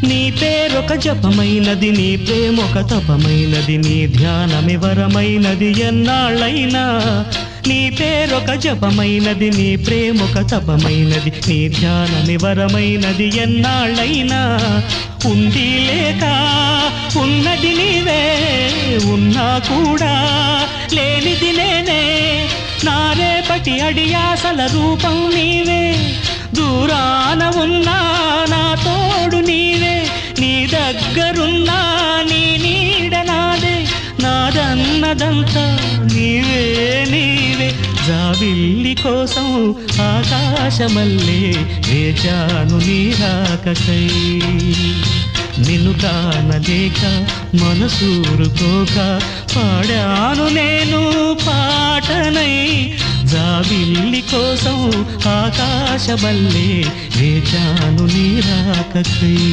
నీ పేరొక జపమైనది, నీ ప్రేమొక తపమైనది, నీ ధ్యానమి వరమైనది ఎన్నాళ్ళైనా. నీ పేరొక జపమైనది, నీ ప్రేమొక తపమైనది, నీ ధ్యానమి వరమైనది ఎన్నాళ్ళైనా. ఉండి లేక ఉన్నది నీవే, ఉన్నా కూడా లేనిది నేనే. నా రేపటి అడియాసల రూపం నీవే, దూరాన ఉన్నా నా తోడు నీవే. నీ దగ్గరున్నా నీ నీడ నాదే, నాదన్నదంతా నీవే నీవే. జాబిల్లి కోసం ఆకాశమల్లే వేచాను నీ రాకకై. నిన్ను కానలేక మనసూరుకోక పాడాను నేను పాటనై. జాబిల్లి కోసం ఆకాశమల్లే వేచాను నీ రాకకై.